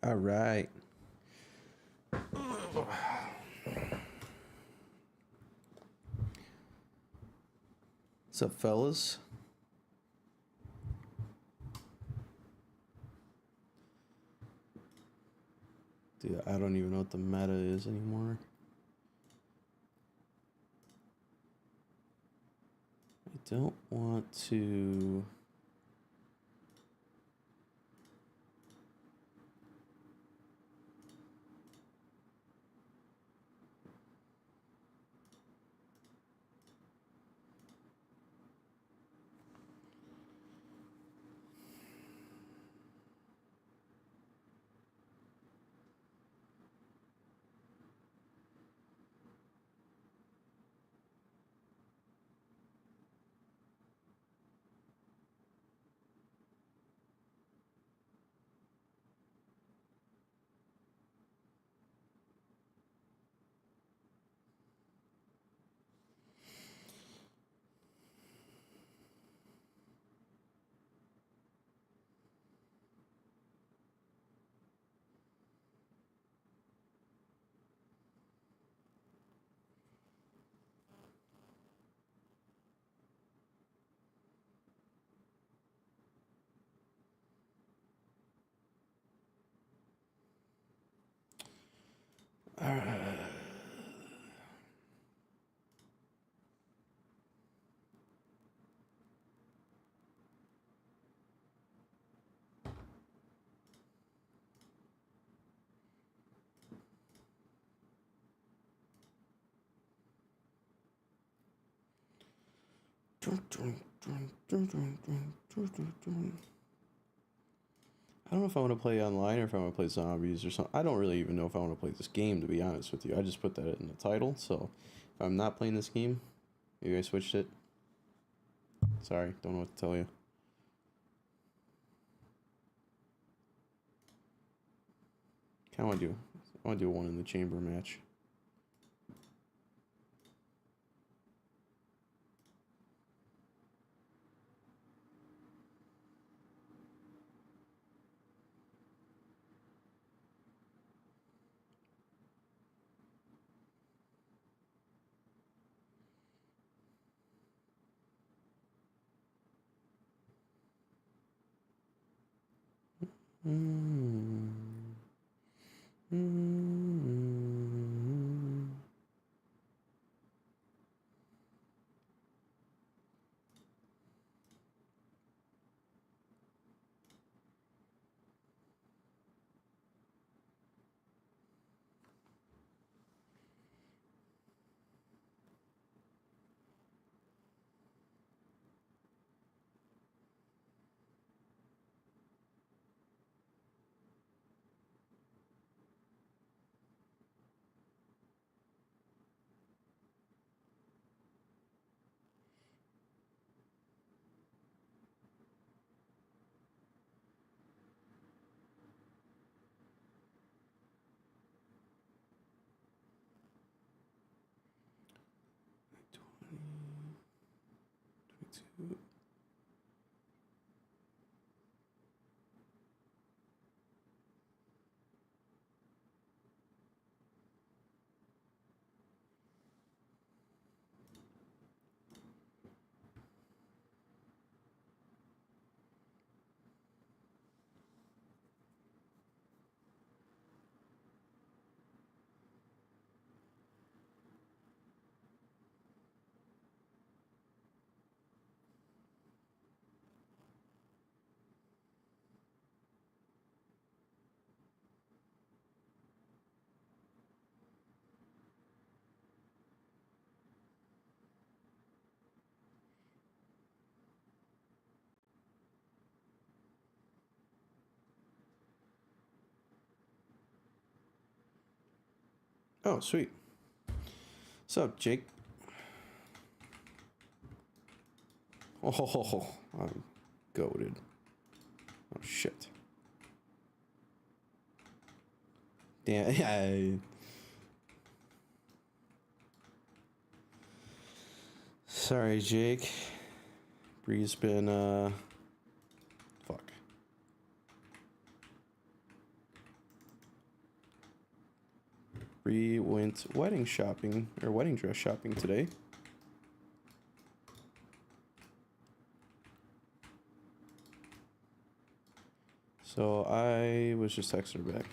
All right. What's up, fellas? Dude, I don't even know what the meta is anymore. I don't want to... I don't know if I want to play online or if I want to play zombies or something. I don't really even know if I want to play this game, to be honest with you. I just put that in the title, so if I'm not playing this game, maybe I switched it. Sorry, don't know what to tell you. I want to do one in the chamber match. Oh, sweet. What's up, Jake? Oh, I'm goated. Oh, shit. Damn, yeah. Sorry, Jake. Bree's been, fuck. We went wedding shopping, or wedding dress shopping today. So I was just texting her back.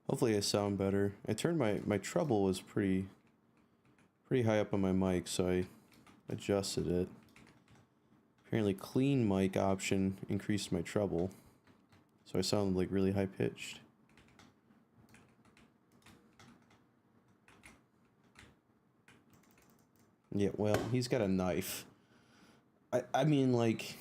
Hopefully I sound better. I turned my treble was pretty high up on my mic, so I adjusted it. Apparently clean mic option increased my treble, so I sounded like really high pitched. Yeah, well, he's got a knife. I mean, like,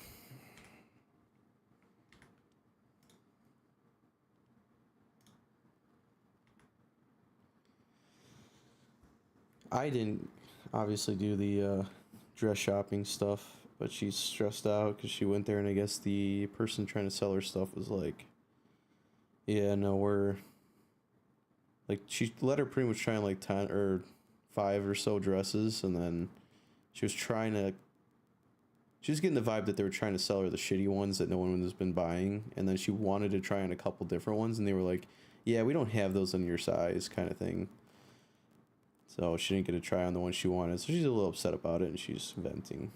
I didn't obviously do the dress shopping stuff, but she's stressed out because she went there, and I guess the person trying to sell her stuff was like, yeah, no, we're like, she let her pretty much try on like 10 or 5 or so dresses, and then she was getting the vibe that they were trying to sell her the shitty ones that no one has been buying, and then she wanted to try on a couple different ones, and they were like, yeah, we don't have those in your size, kind of thing. So she didn't get to try on the one she wanted, so she's a little upset about it, and she's venting.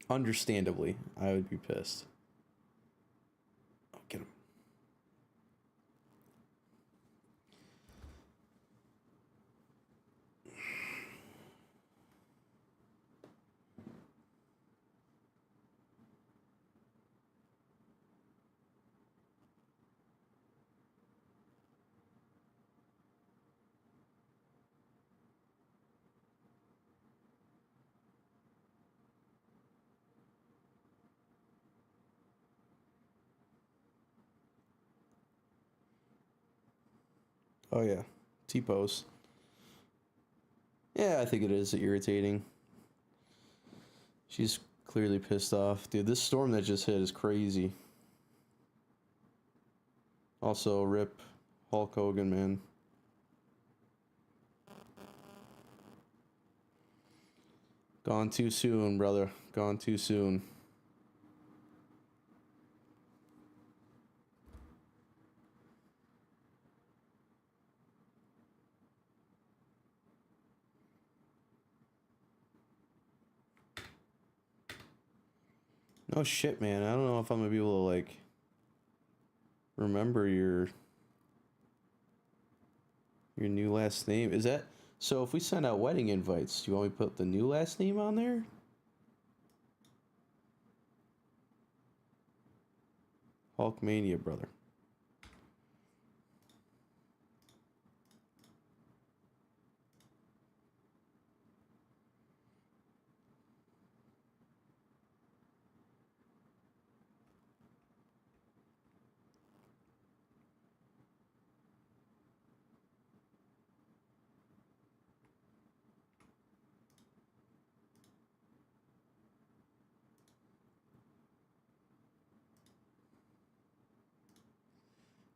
Understandably, I would be pissed. Oh, get him. Oh yeah, T-pose. Yeah, I think it is irritating. She's clearly pissed off. Dude, this storm that just hit is crazy. Also, rip Hulk Hogan, man. Gone too soon, brother. Gone too soon. No shit, man. I don't know if I'm gonna be able to, like, remember your new last name. Is that so? If we send out wedding invites, do you want me to put the new last name on there? Hulkmania, brother.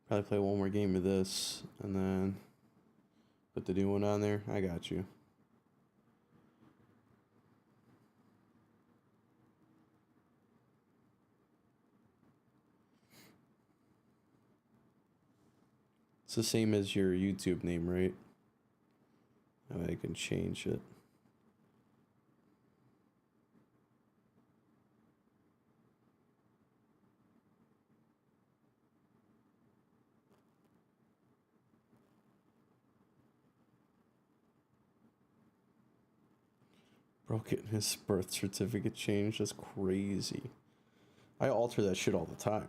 Probably play one more game of this, and then put the new one on there. I got you. It's the same as your YouTube name, right? That way I can change it. Bro, getting his birth certificate changed. That's crazy. I alter that shit all the time.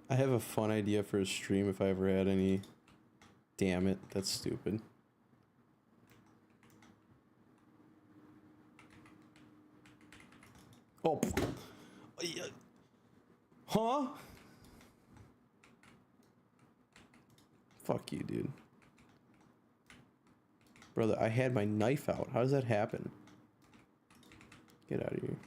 I have a fun idea for a stream if I ever had any damn it. That's stupid. Oh. Huh? Fuck you, dude. Brother, I had my knife out. How does that happen? Get out of here.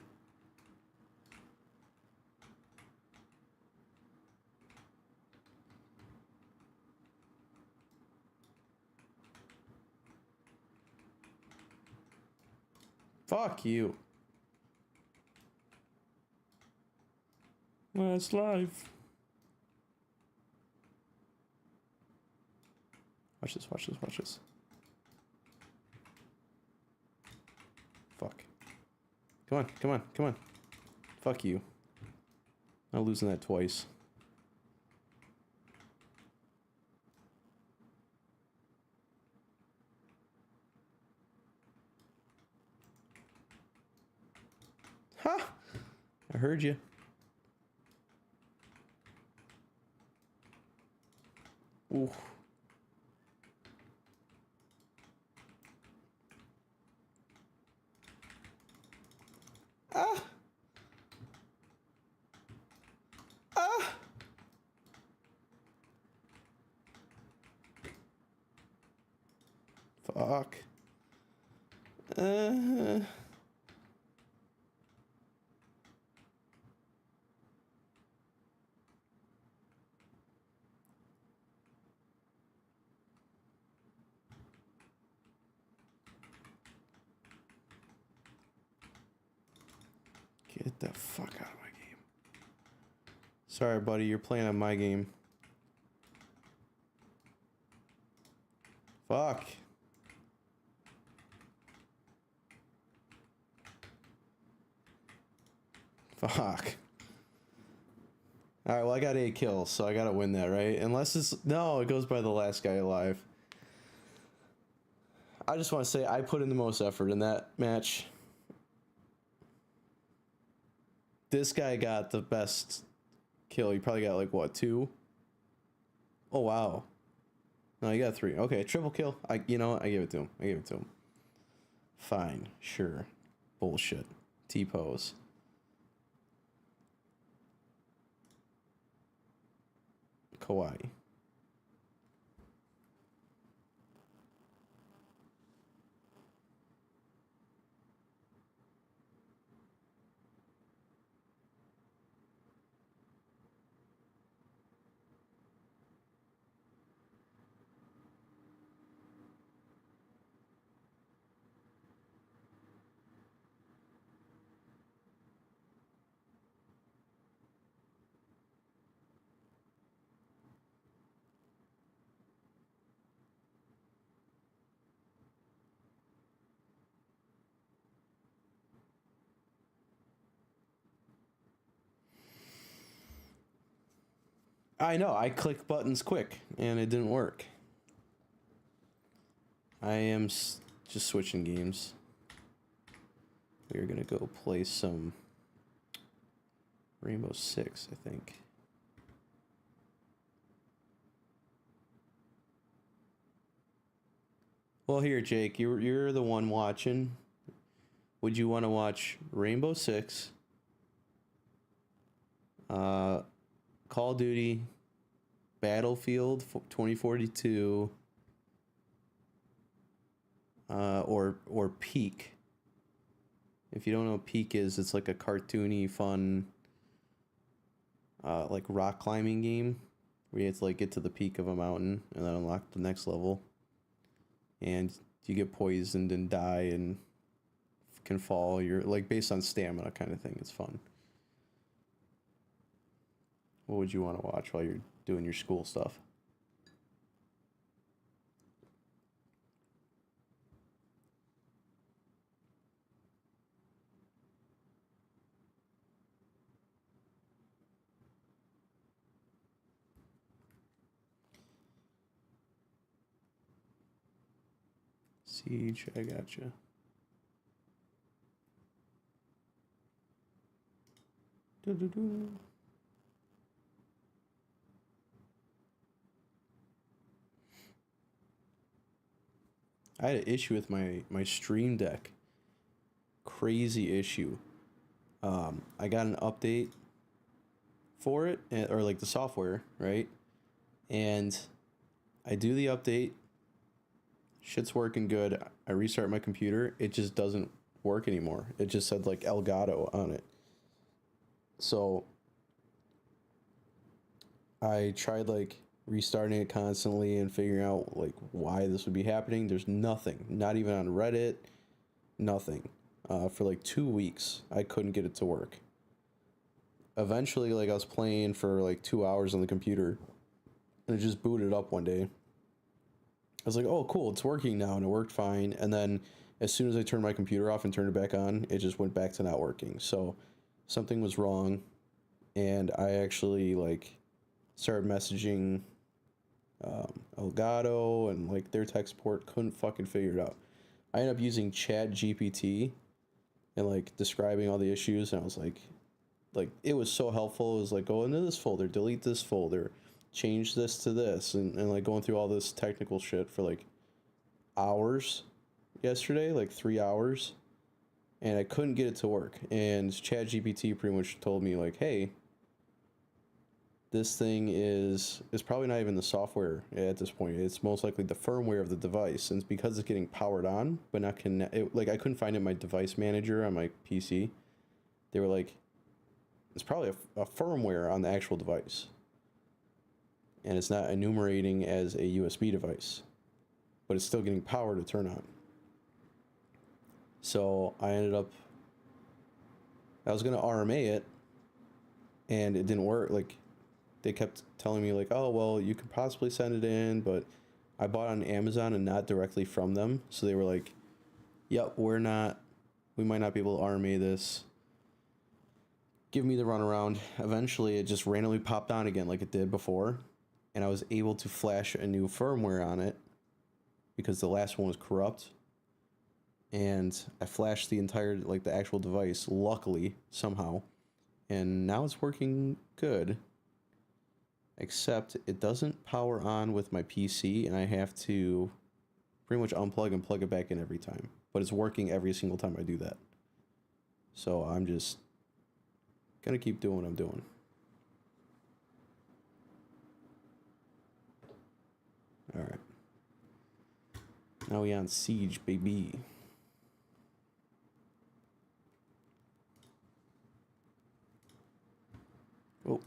Fuck you. That's live. Watch this, watch this, watch this. Fuck. Come on, come on, come on. Fuck you. I'm losing that twice. Ha! I heard you. Ooh. Ah! Ah! Fuck. Get the fuck out of my game. Sorry, buddy, you're playing on my game. Fuck. Fuck. Alright, well, I got 8 kills, so I gotta win that, right? Unless it's... No, it goes by the last guy alive. I just want to say I put in the most effort in that match. This guy got the best kill. He probably got, like, what, 2? Oh, wow. No, you got 3. Okay, triple kill. You know what? I give it to him. I give it to him. Fine. Sure. Bullshit. T-pose. Kawaii. I know, I click buttons quick, and it didn't work. I am just switching games. We're gonna go play some Rainbow Six, I think. Well, here, Jake, you're the one watching. Would you want to watch Rainbow Six, Call of Duty, Battlefield 2042, or Peak? If you don't know what Peak is, it's like a cartoony, fun, like rock climbing game where you have to like get to the peak of a mountain and then unlock the next level. And you get poisoned and die and can fall. You're like based on stamina kind of thing. It's fun. What would you want to watch while you're doing your school stuff? Siege, I gotcha. Doo-doo-doo. I had an issue with my Stream Deck. Crazy issue. I got an update for it, or like the software, right? And I do the update. Shit's working good. I restart my computer. It just doesn't work anymore. It just said like Elgato on it. So I tried like restarting it constantly and figuring out like why this would be happening. There's nothing, not even on Reddit, nothing. For like 2 weeks, I couldn't get it to work. Eventually, like I was playing for like 2 hours on the computer, and it just booted up one day. I was like, oh, cool, it's working now, and it worked fine. And then as soon as I turned my computer off and turned it back on, it just went back to not working. So something was wrong, and I actually like started messaging Elgato and like their tech support, couldn't fucking figure it out. I ended up using Chat GPT and like describing all the issues, and I was like it was so helpful. It was like, go into this folder, delete this folder, change this to this, and like going through all this technical shit for like hours yesterday, like 3 hours, and I couldn't get it to work. And Chat GPT pretty much told me like, hey, this thing is probably not even the software at this point. It's most likely the firmware of the device, and it's because it's getting powered on but not like I couldn't find it in my device manager on my PC. They were like, it's probably a firmware on the actual device, and it's not enumerating as a USB device, but it's still getting power to turn on. So I was gonna RMA it, and it didn't work. Like, they kept telling me like, oh, well, you could possibly send it in, but I bought on Amazon and not directly from them. So they were like, yep, we might not be able to RMA this. Give me the runaround. Eventually, it just randomly popped on again like it did before, and I was able to flash a new firmware on it because the last one was corrupt. And I flashed the entire, like the actual device, luckily, somehow. And now it's working good. Except it doesn't power on with my PC, and I have to pretty much unplug and plug it back in every time. But it's working every single time I do that. So I'm just gonna keep doing what I'm doing. Alright. Now we on Siege, baby. Oh.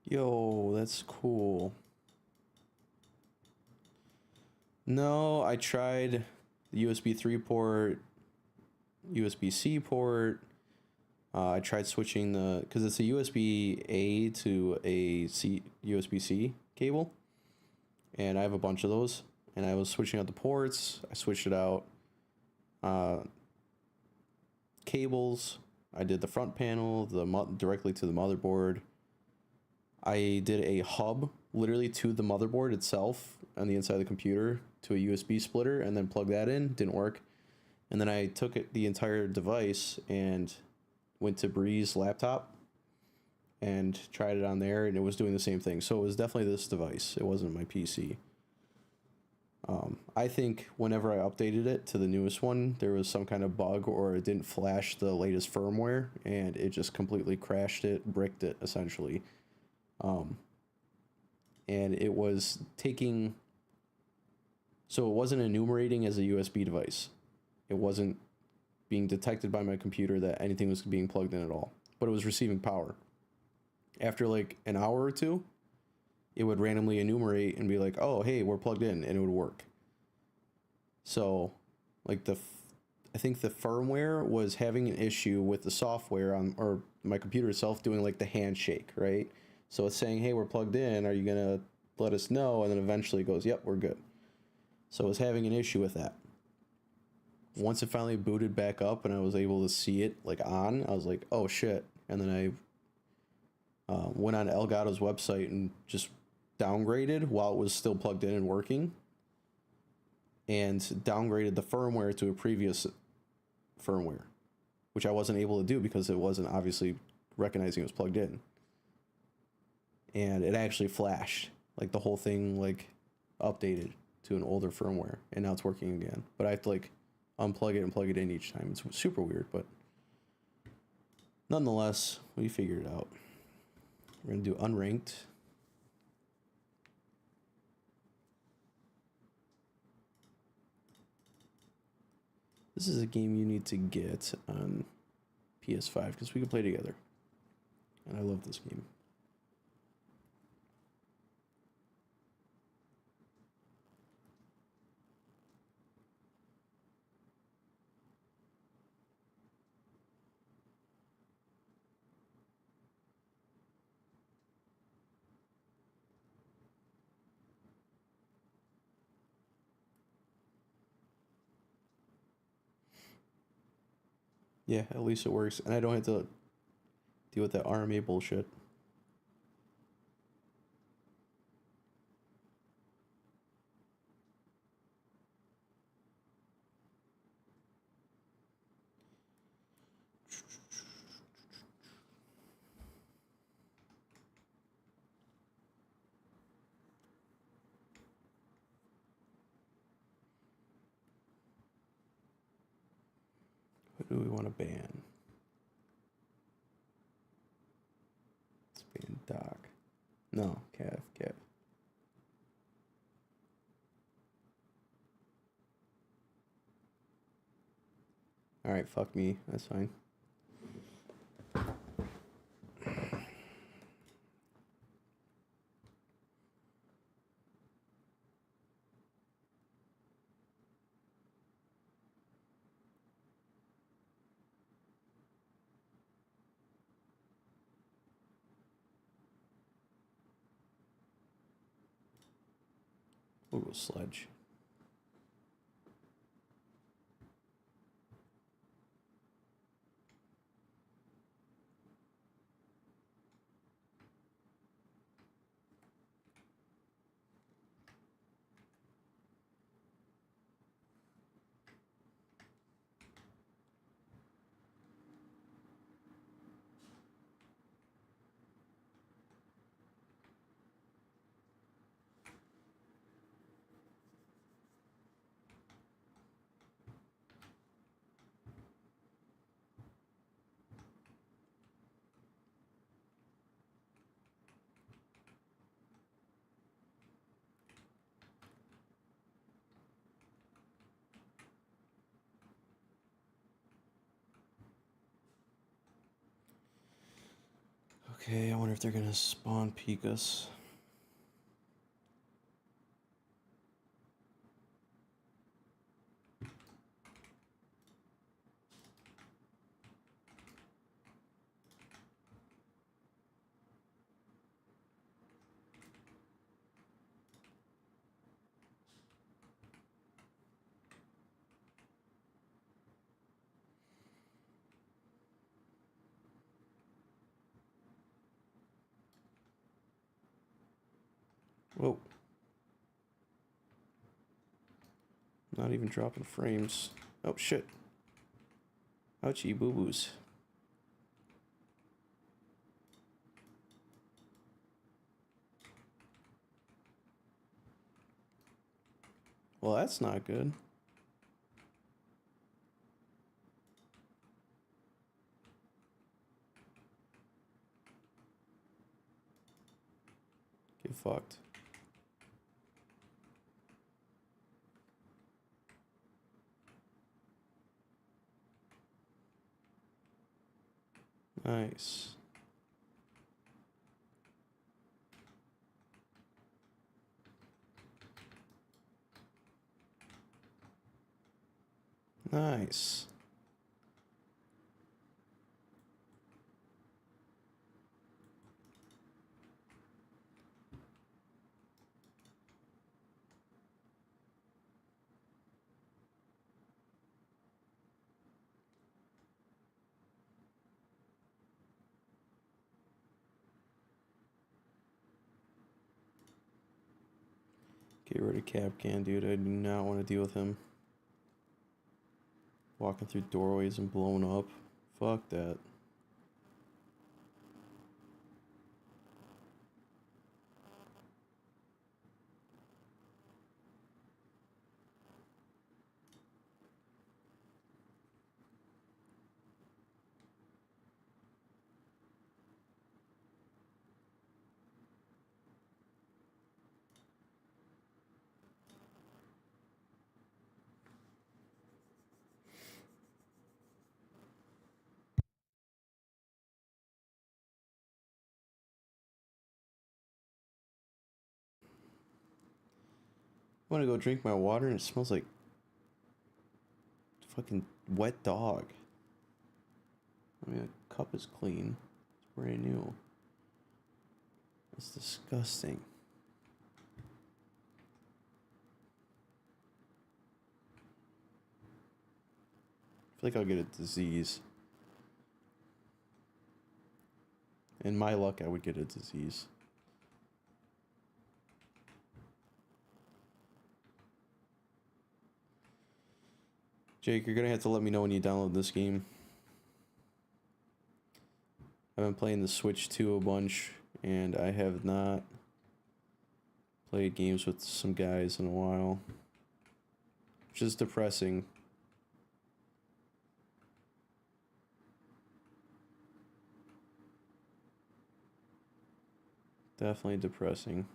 Yo, that's cool. No, I tried the USB 3 port, USB-C port. I tried switching because it's a USB-A to a USB-C cable, and I have a bunch of those, and I was switching out the ports. I switched it out. Cables. I did the front panel, directly to the motherboard. I did a hub literally to the motherboard itself on the inside of the computer to a USB splitter, and then plugged that in. Didn't work. And then I took the entire device and went to Bree's laptop and tried it on there, and it was doing the same thing. So it was definitely this device. It wasn't my PC. I think whenever I updated it to the newest one, there was some kind of bug, or it didn't flash the latest firmware, and it just completely crashed it, bricked it, essentially. And it was taking... So it wasn't enumerating as a USB device. It wasn't being detected by my computer that anything was being plugged in at all. But it was receiving power. After like an hour or two, it would randomly enumerate and be like, oh, hey, we're plugged in, and it would work. So, like, I think the firmware was having an issue with the software or my computer itself doing like the handshake, right? So it's saying, hey, we're plugged in, are you gonna let us know? And then eventually it goes, yep, we're good. So I was having an issue with that. Once it finally booted back up and I was able to see it like on, I was like, oh shit. And then I went on Elgato's website and just downgraded while it was still plugged in and working. and downgraded the firmware to a previous firmware, which I wasn't able to do because it wasn't obviously recognizing it was plugged in. And it actually flashed, like the whole thing like updated to an older firmware, and now it's working again. But I have to like unplug it and plug it in each time. It's super weird, but nonetheless, we figured it out. We're gonna do unranked. This is a game you need to get on PS5 because we can play together. And I love this game. Yeah, at least it works. And I don't have to deal with that RMA bullshit. Who do we want to ban? Let's ban Doc. No, Cav. Alright, fuck me. That's fine. We'll go Sledge. Okay, I wonder if they're gonna spawn peek us. Whoa. Not even dropping frames. Oh shit. Ouchie boo boos. Well, that's not good. Get fucked. Nice. Nice. Get rid of Capcan, dude. I do not want to deal with him. Walking through doorways and blowing up. Fuck that. I want to go drink my water and it smells like fucking wet dog. I mean, the cup is clean. It's brand new. It's disgusting. I feel like I'll get a disease. In my luck, I would get a disease. Jake, you're gonna have to let me know when you download this game. I've been playing the Switch 2 a bunch, and I have not played games with some guys in a while. Which is depressing. Definitely depressing.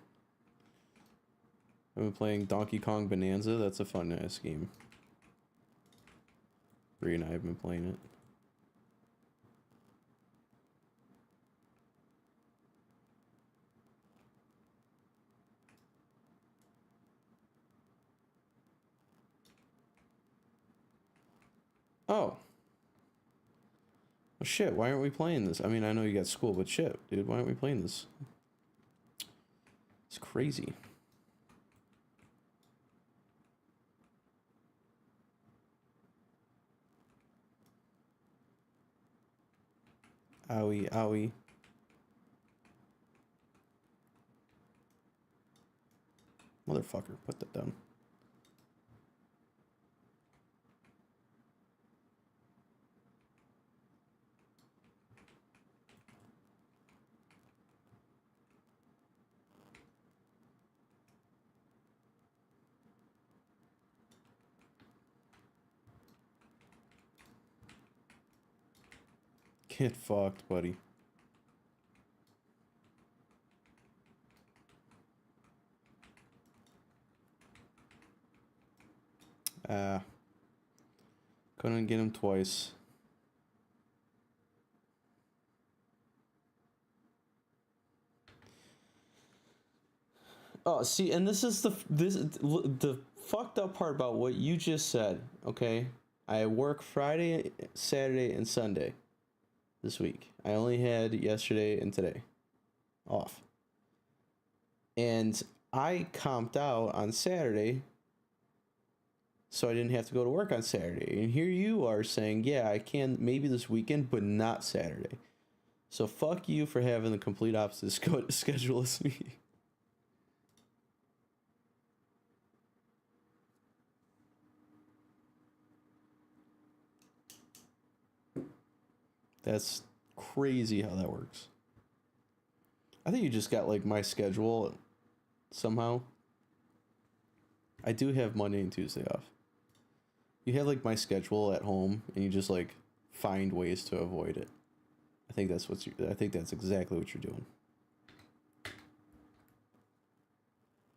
I've been playing Donkey Kong Bonanza. That's a fun ass game. Bree and I have been playing it. Oh. Well, shit, why aren't we playing this? I mean, I know you got school, but shit, dude, why aren't we playing this? It's crazy. Owie, owie. Motherfucker, put that down. Get fucked, buddy. Couldn't get him twice. Oh, see, and this is the fucked up part about what you just said, okay? I work Friday, Saturday, and Sunday this week. I only had yesterday and today off. And I comped out on Saturday, so I didn't have to go to work on Saturday. And here you are saying, yeah, I can maybe this weekend, but not Saturday. So fuck you for having the complete opposite schedule as me. That's crazy how that works. I think you just got like my schedule somehow. I do have Monday and Tuesday off. You have like my schedule at home and you just like find ways to avoid it. I think that's exactly what you're doing.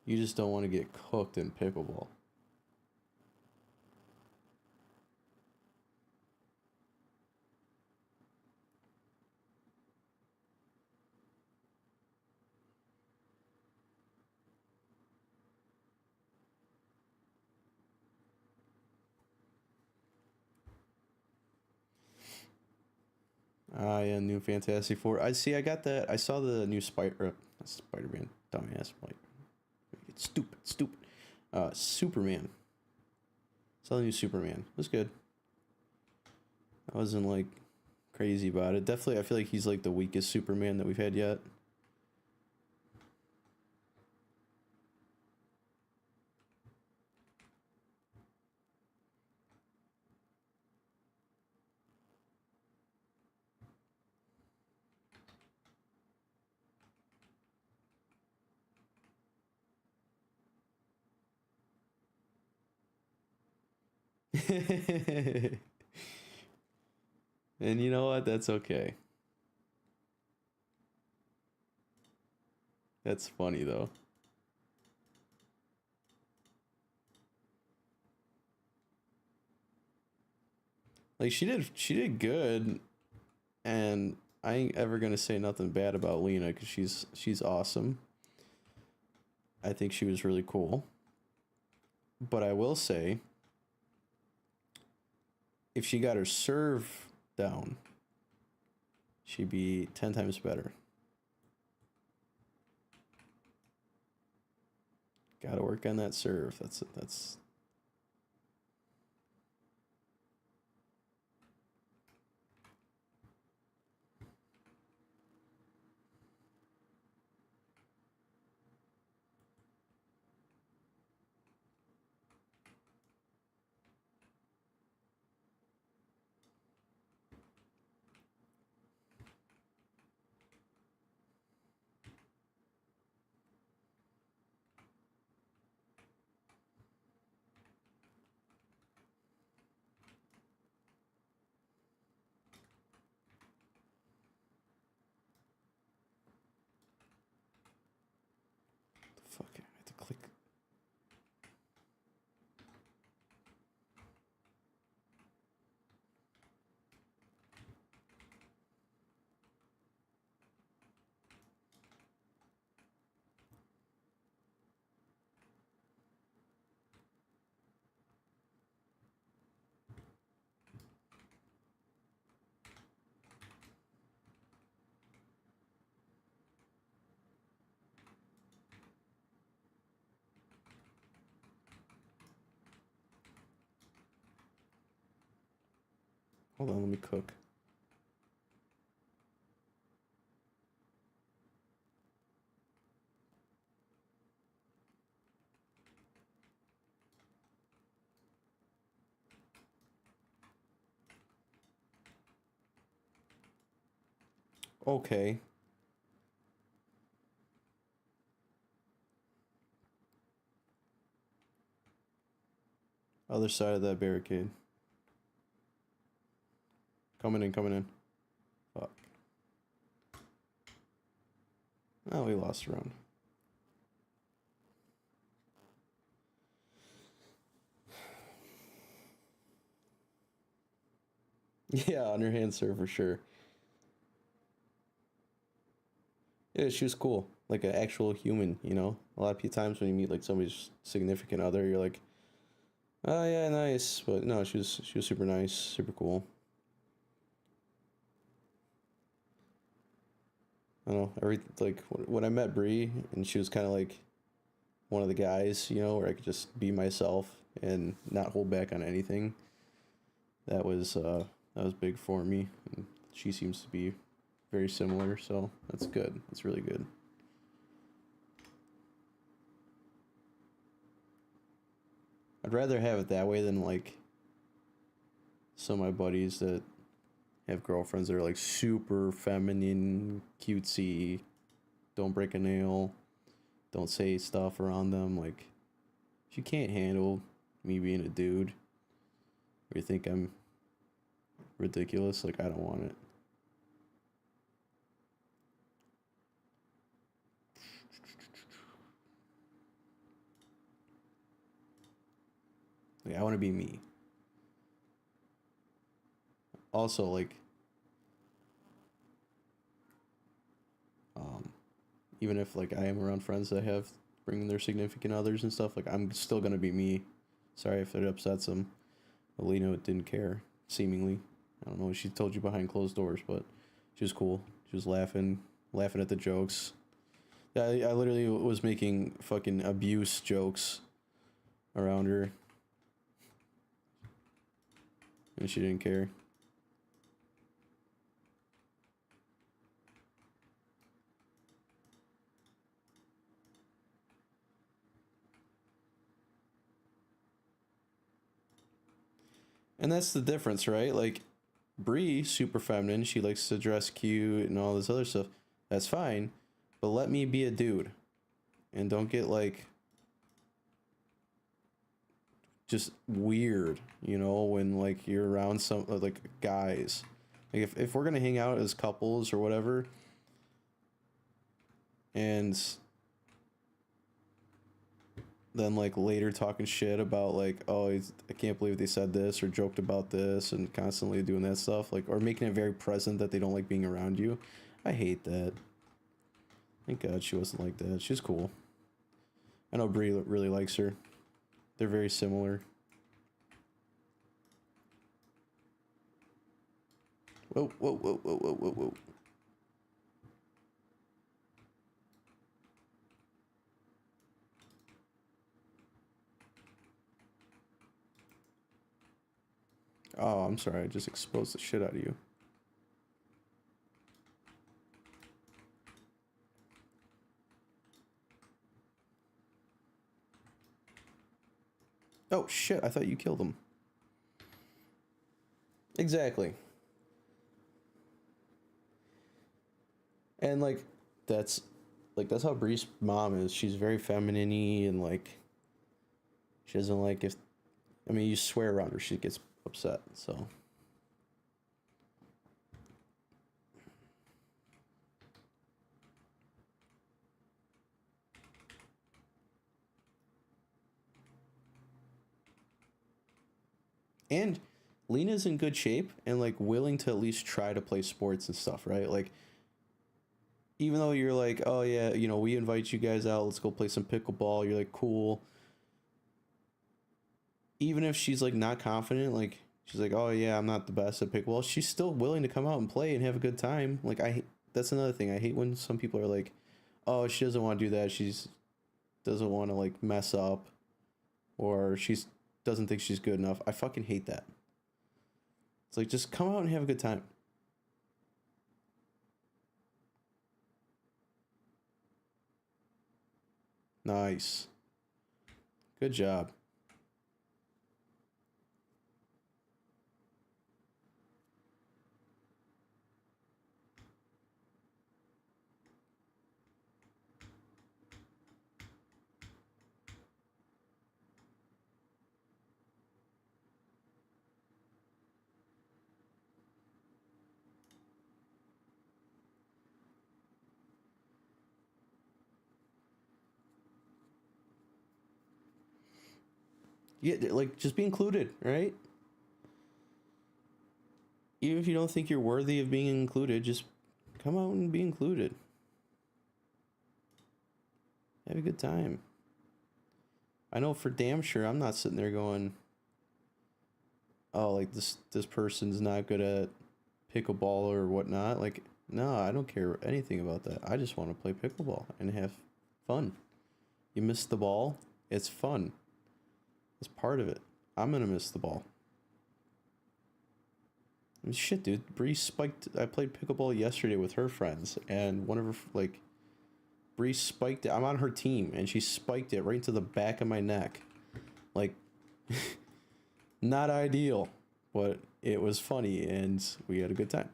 You just don't want to get cooked in pickleball. Ah, yeah, new Fantastic Four. I see. I got that. I saw the new Spider-Man. Dumbass. Like, it's stupid. Superman. Saw the new Superman. It was good. I wasn't like crazy about it. Definitely, I feel like he's like the weakest Superman that we've had yet. And you know what? That's okay. That's funny though. Like she did good, and I ain't ever gonna say nothing bad about Lena because she's awesome. I think she was really cool. But I will say, if she got her serve down, she'd be 10 times better. Gotta work on that serve. That's the fuck. I have to click. Hold on, let me cook. Okay. Other side of that barricade. Coming in, coming in. Fuck. Oh, we lost a round. Yeah, underhand serve for sure. Yeah, she was cool. Like an actual human, you know? A lot of times when you meet like somebody's significant other, you're like, oh yeah, nice. But no, she was super nice, super cool. I don't know, like when I met Bree and she was kind of like one of the guys, you know, where I could just be myself and not hold back on anything. That was big for me, and she seems to be very similar, so that's good. That's really good. I'd rather have it that way than like some of my buddies that have girlfriends that are like super feminine, cutesy, don't break a nail, don't say stuff around them. Like, if you can't handle me being a dude, or you think I'm ridiculous, like, I don't want it. Like, I want to be me. Also, like, um, even if like I am around friends that have bringing their significant others and stuff, like I'm still gonna be me. Sorry if it upsets them. Alina didn't care, seemingly. I don't know what she told you behind closed doors, but she was cool. She was laughing at the jokes. I literally was making fucking abuse jokes around her, and she didn't care. And that's the difference, right? Like, Bree, super feminine. She likes to dress cute and all this other stuff. That's fine, but let me be a dude, and don't get like just weird, you know, when like you're around some like guys. Like if we're gonna hang out as couples or whatever, and then like later talking shit about like, oh, I can't believe they said this or joked about this and constantly doing that stuff, like, or making it very present that they don't like being around you. I hate that. Thank God she wasn't like that. She's cool. I know Brie really likes her. They're very similar. Whoa, whoa, whoa, whoa, whoa, whoa, whoa. Oh, I'm sorry. I just exposed the shit out of you. Oh, shit. I thought you killed him. Exactly. And, that's... that's how Bree's mom is. She's very feminine-y and, she doesn't like if... I mean, you swear around her, she gets upset, so... And Lena's in good shape and willing to at least try to play sports and stuff, right? Like even though you're like, oh yeah, you know, we invite you guys out, let's go play some pickleball. You're like, cool. Even if she's not confident, she's like, oh yeah, I'm not the best at pickleball. She's still willing to come out and play and have a good time. That's another thing. I hate when some people are like, oh, she doesn't want to do that. She's doesn't want to mess up, or she's doesn't think she's good enough. I fucking hate that. It's like, just come out and have a good time. Nice. Good job. Yeah, just be included, right? Even if you don't think you're worthy of being included, just come out and be included. Have a good time. I know for damn sure I'm not sitting there going, oh, this person's not good at pickleball or whatnot. No, I don't care anything about that. I just want to play pickleball and have fun. You miss the ball, it's fun. It's part of it. I'm gonna miss the ball. I mean, shit, dude. Bree spiked. I played pickleball yesterday with her friends, and one of her Bree spiked it. I'm on her team, and she spiked it right into the back of my neck. Like, not ideal, but it was funny, and we had a good time.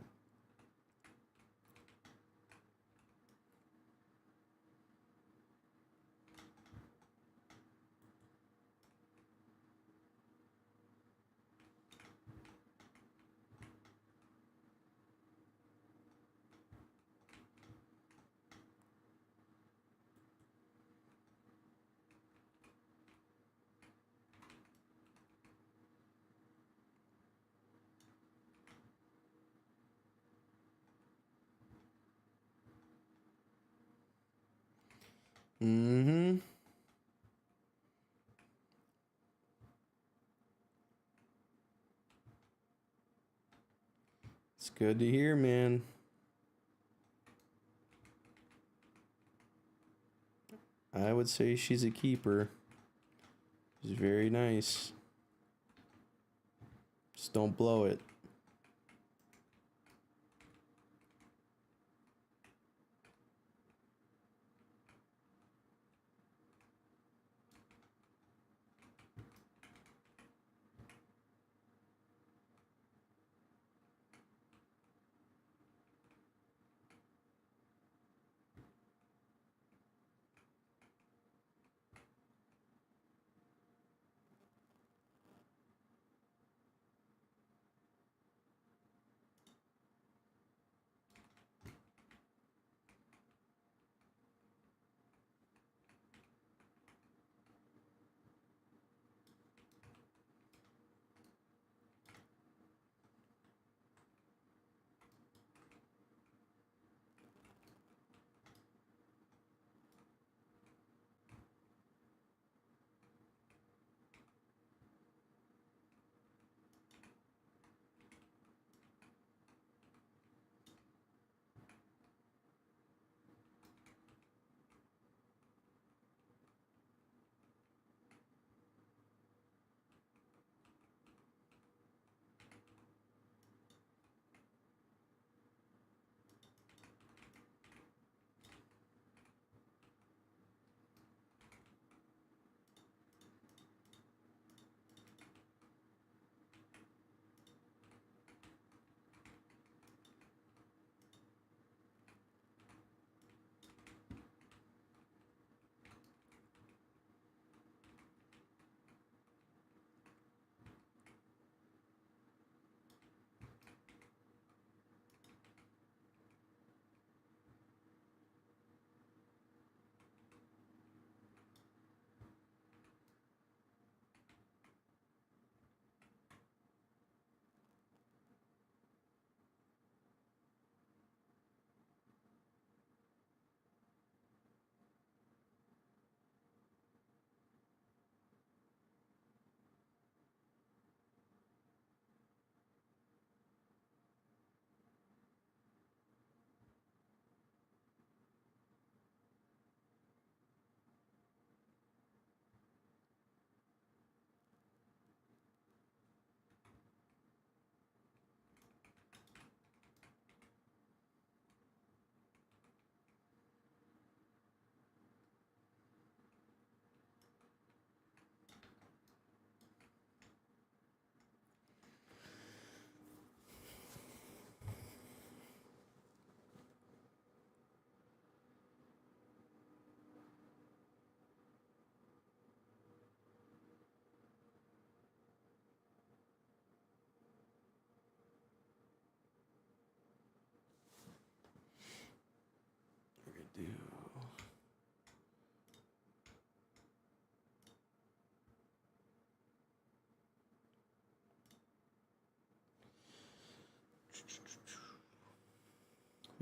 Mm-hmm. It's good to hear, man. I would say she's a keeper. She's very nice. Just don't blow it.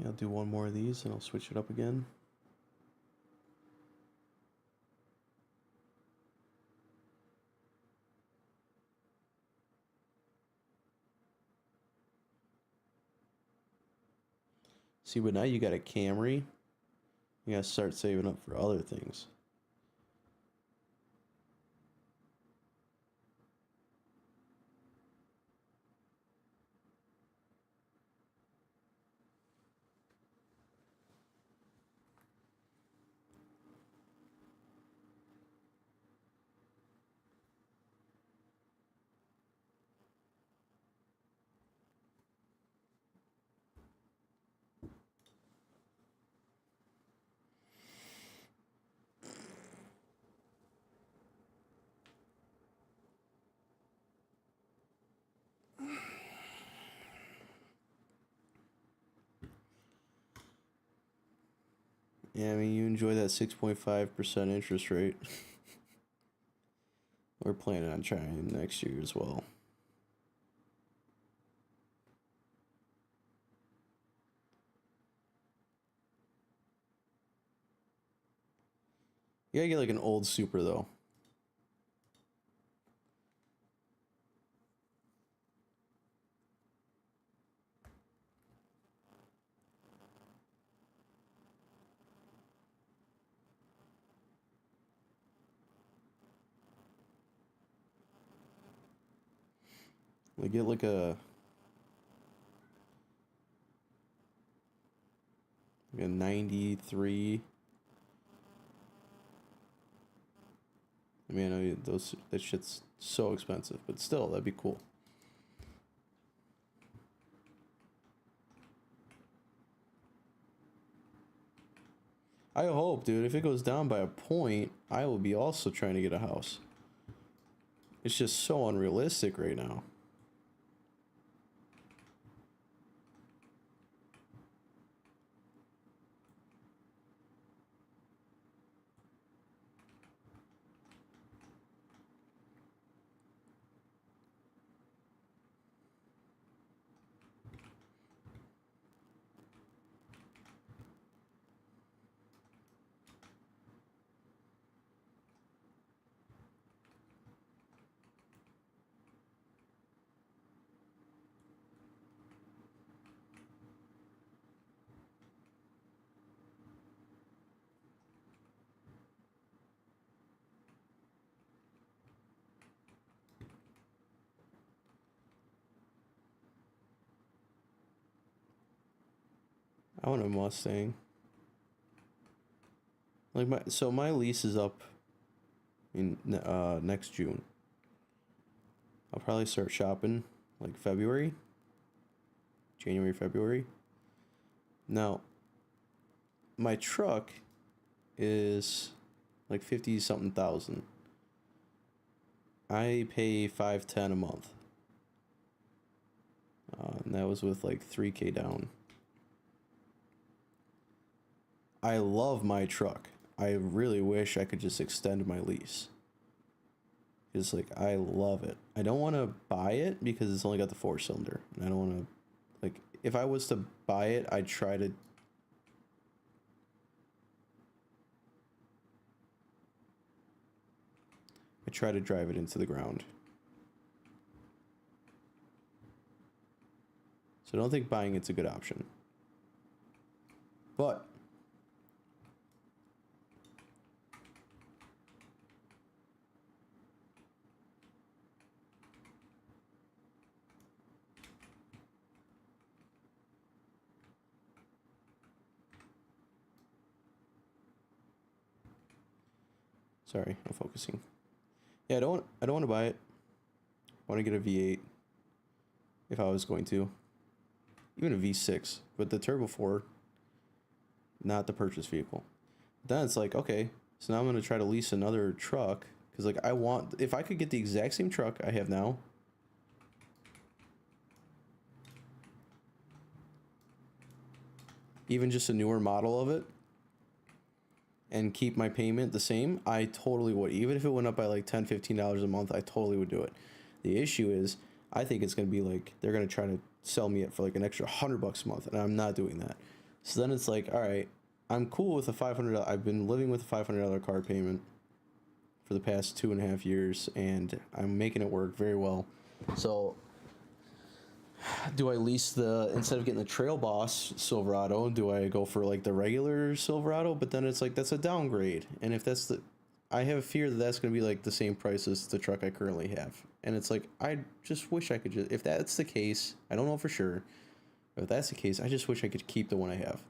Yeah, I'll do one more of these and I'll switch it up again. See, but now you got a Camry. You gotta start saving up for other things. Yeah, I mean, you enjoy that 6.5% interest rate. We're planning on trying next year as well. You gotta get like an old Super though. Like get like a 93. I mean, I know that shit's so expensive, but still, that'd be cool. I hope, dude, if it goes down by a point, I will be also trying to get a house. It's just so unrealistic right now. I want a Mustang. Like my lease is up in next June. I'll probably start shopping like February, January, February. Now, my truck is like 50 something thousand. I pay 510 a month. And that was with like 3K down. I love my truck. I really wish I could just extend my lease. It's like I love it. I don't want to buy it because it's only got the 4-cylinder. And I don't want to, like, if I was to buy it, I'd try to drive it into the ground. So I don't think buying it's a good option. But sorry, I'm focusing. Yeah, I don't want to buy it. I want to get a V8 if I was going to. Even a V6, but the Turbo 4, not the purchase vehicle. Then it's like, okay, so now I'm going to try to lease another truck because like I want, if I could get the exact same truck I have now, even just a newer model of it, and keep my payment the same, I totally would. Even if it went up by like $10, $15 a month, I totally would do it. The issue is, I think it's going to be like, they're going to try to sell me it for like an extra $100 a month, and I'm not doing that. So then it's like, all right, I'm cool with a $500. I've been living with a $500 car payment for the past 2.5 years, and I'm making it work very well. So, do I lease instead of getting the Trail Boss Silverado, do I go for like the regular Silverado? But then it's like, that's a downgrade. And if I have a fear that that's going to be like the same price as the truck I currently have. And it's like, I just wish I could if that's the case, I don't know for sure. But if that's the case, I just wish I could keep the one I have.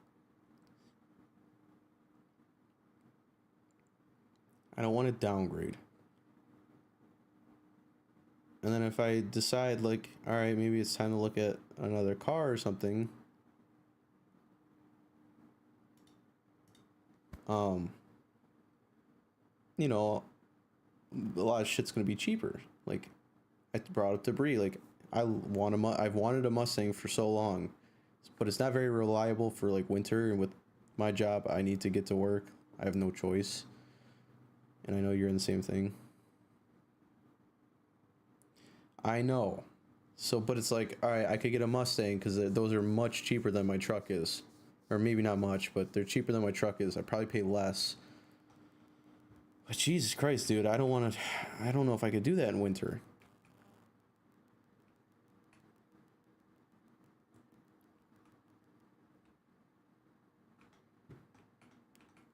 I don't want to downgrade. And then if I decide, like, all right, maybe it's time to look at another car or something, you know, a lot of shit's gonna be cheaper. Like, I brought up to Bree, like, I've wanted a Mustang for so long, but it's not very reliable for like winter, and with my job, I need to get to work. I have no choice, and I know you're in the same thing. I know. So, but it's like, all right, I could get a Mustang because those are much cheaper than my truck is. Or maybe not much, but they're cheaper than my truck is. I probably pay less. But Jesus Christ, dude, I don't want to. I don't know if I could do that in winter.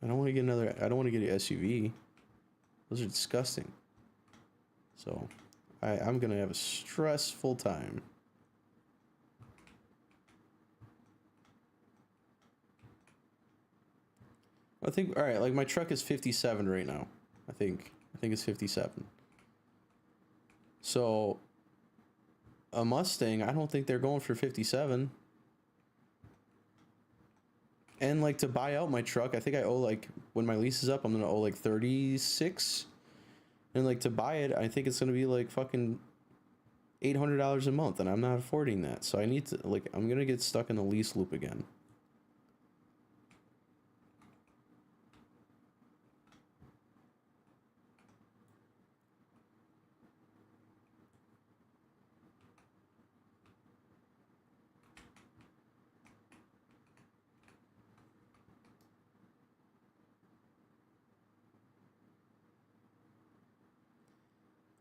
I don't want to get another. I don't want to get an SUV. Those are disgusting. So, I'm gonna have a stressful time. I think, all right, like my truck is 57 right now. I think it's 57. So a Mustang, I don't think they're going for 57. And like to buy out my truck, I think I owe like when my lease is up, I'm gonna owe like 36. And like to buy it, I think it's gonna be like fucking $800 a month, and I'm not affording that. So I need to like I'm gonna get stuck in the lease loop again.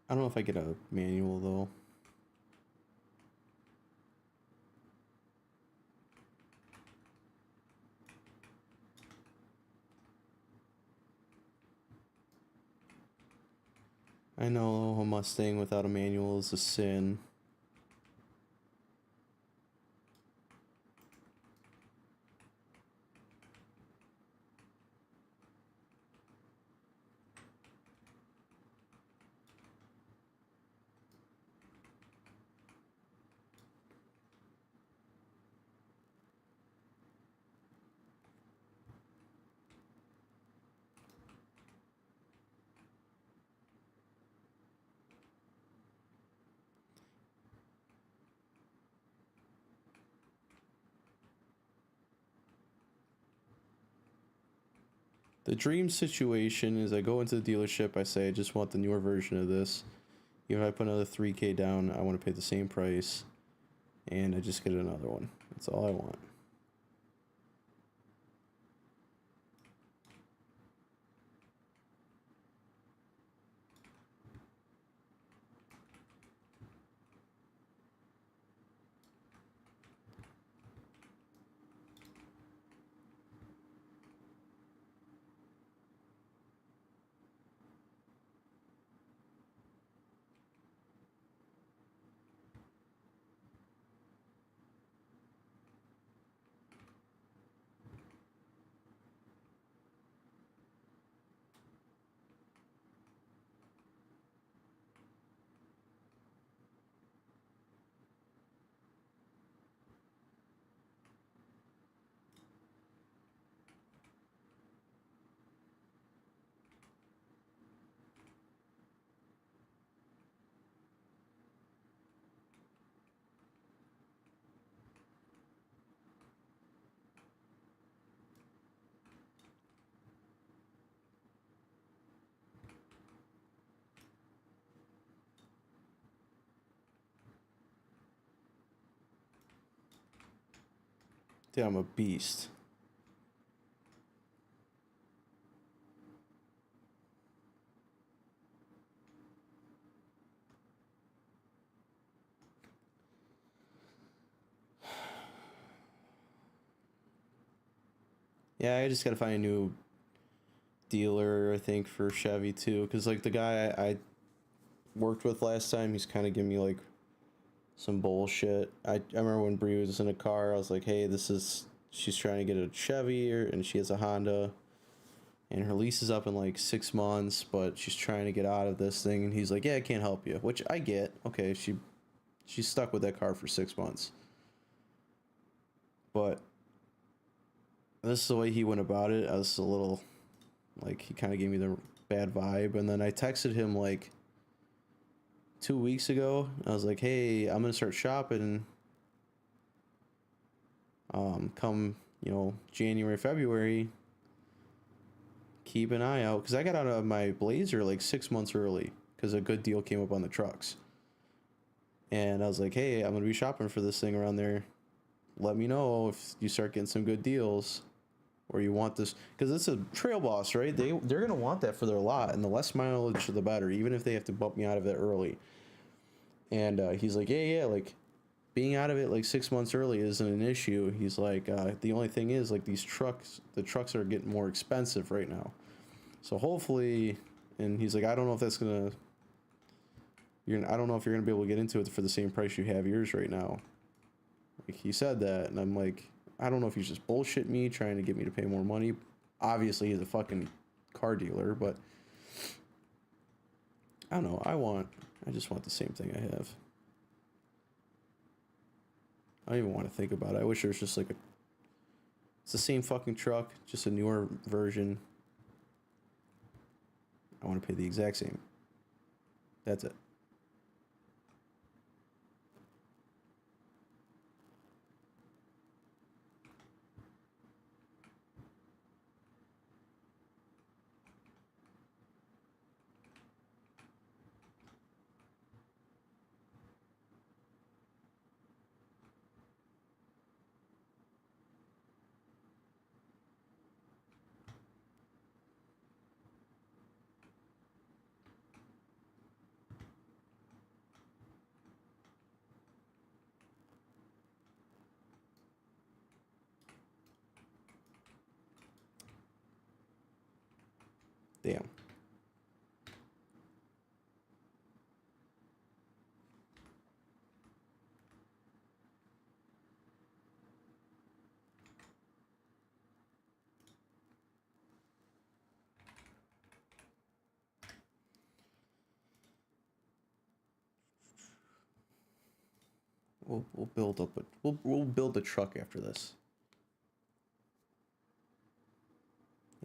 I don't know if I get a manual though. I know a Mustang without a manual is a sin. The dream situation is I go into the dealership, I say I just want the newer version of this. Even if I put another 3K down, I want to pay the same price, and I just get another one. That's all I want. Dude, I'm a beast. Yeah, I just gotta find a new dealer, I think, for Chevy too, because like the guy I worked with last time, he's kind of giving me like some bullshit. I remember when Bree was in a car, I was like, hey, she's trying to get a Chevy, and she has a Honda, and her lease is up in like 6 months, but she's trying to get out of this thing, and he's like, yeah, I can't help you, which I get. Okay, she's stuck with that car for 6 months, but this is the way he went about it. I was a little, like, he kind of gave me the bad vibe, and then I texted him like 2 weeks ago. I was like, hey, I'm gonna start shopping come, January, February. Keep an eye out, because I got out of my Blazer like 6 months early because a good deal came up on the trucks. And I was like, hey, I'm gonna be shopping for this thing around there. Let me know if you start getting some good deals, or you want this, because it's a trail boss, right? They're gonna want that for their lot, and the less mileage the better, even if they have to bump me out of it early. And he's like, yeah, like being out of it like 6 months early isn't an issue. He's like, the only thing is like the trucks are getting more expensive right now. So hopefully, and he's like, I don't know if that's gonna, I don't know if you're gonna be able to get into it for the same price you have yours right now. Like, he said that, and I'm like, I don't know if he's just bullshit me, trying to get me to pay more money. Obviously, he's a fucking car dealer, but I don't know. I just want the same thing I have. I don't even want to think about it. I wish there was just like it's the same fucking truck, just a newer version. I want to pay the exact same. That's it. Damn. We'll build up we'll build a truck after this.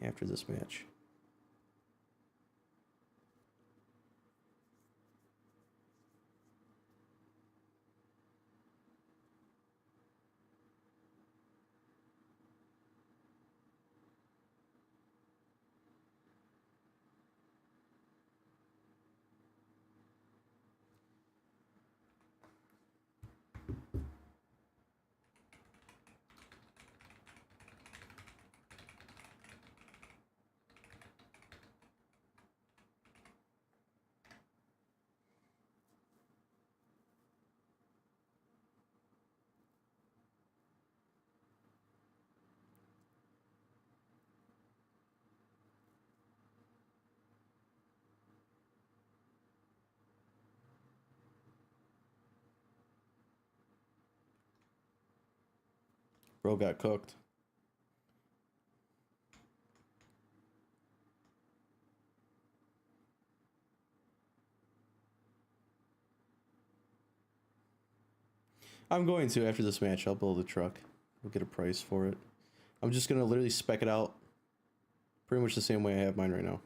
After this match. Bro got cooked. I'm going to, after this match, I'll build a truck. We'll get a price for it. I'm just gonna literally spec it out pretty much the same way I have mine right now.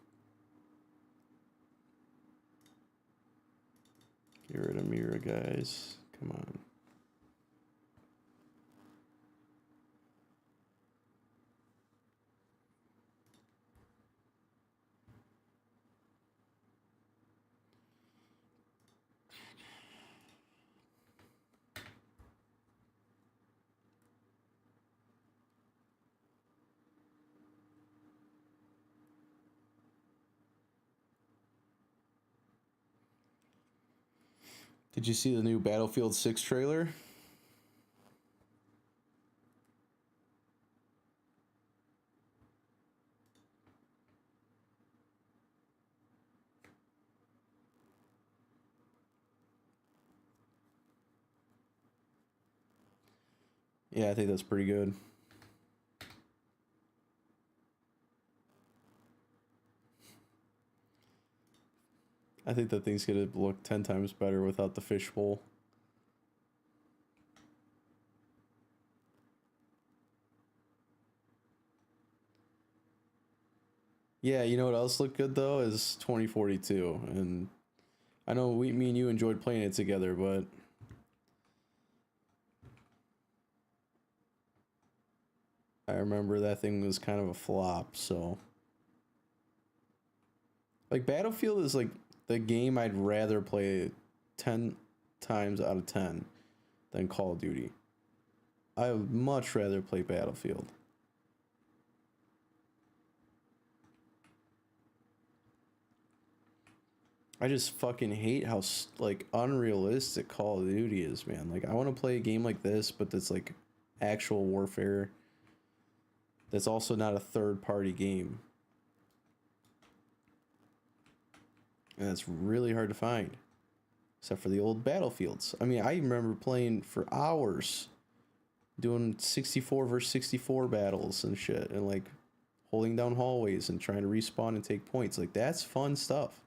Get rid of Mira, guys. Come on. Did you see the new Battlefield 6 trailer? Yeah, I think that's pretty good. I think that thing's gonna look 10 times better without the fishbowl. Yeah, you know what else looked good though is 2042, and I know me and you enjoyed playing it together, but I remember that thing was kind of a flop. So, like, Battlefield is like the game I'd rather play 10 times out of 10 than Call of Duty. I would much rather play Battlefield. I just fucking hate how like unrealistic Call of Duty is, man. Like, I want to play a game like this, but that's like actual warfare. That's also not a third party game. And it's really hard to find. Except for the old Battlefields. I mean, I remember playing for hours doing 64 versus 64 battles and shit, and like holding down hallways and trying to respawn and take points. Like, that's fun stuff.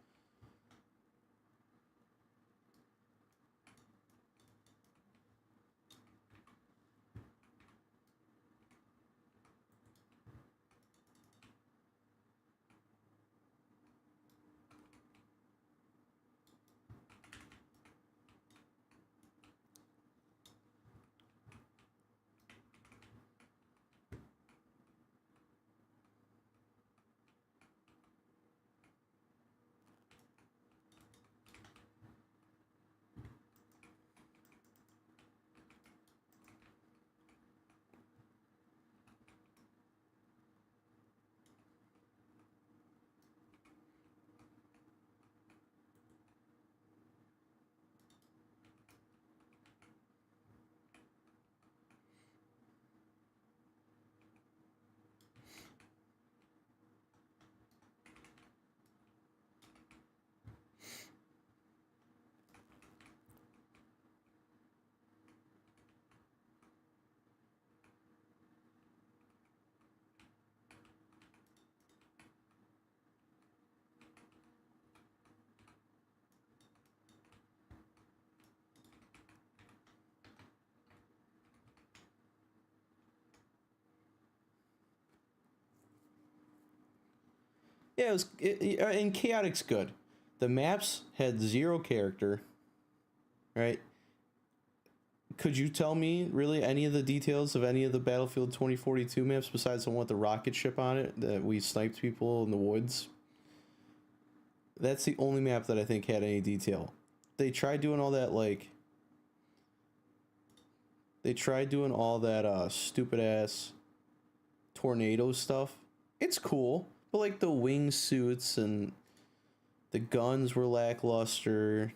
Yeah, and chaotic's good. The maps had zero character, right? Could you tell me really any of the details of any of the Battlefield 2042 maps besides the one with the rocket ship on it that we sniped people in the woods? That's the only map that I think had any detail. They tried doing all that like they tried doing all that stupid ass tornado stuff. It's cool, but like the wingsuits and the guns were lackluster.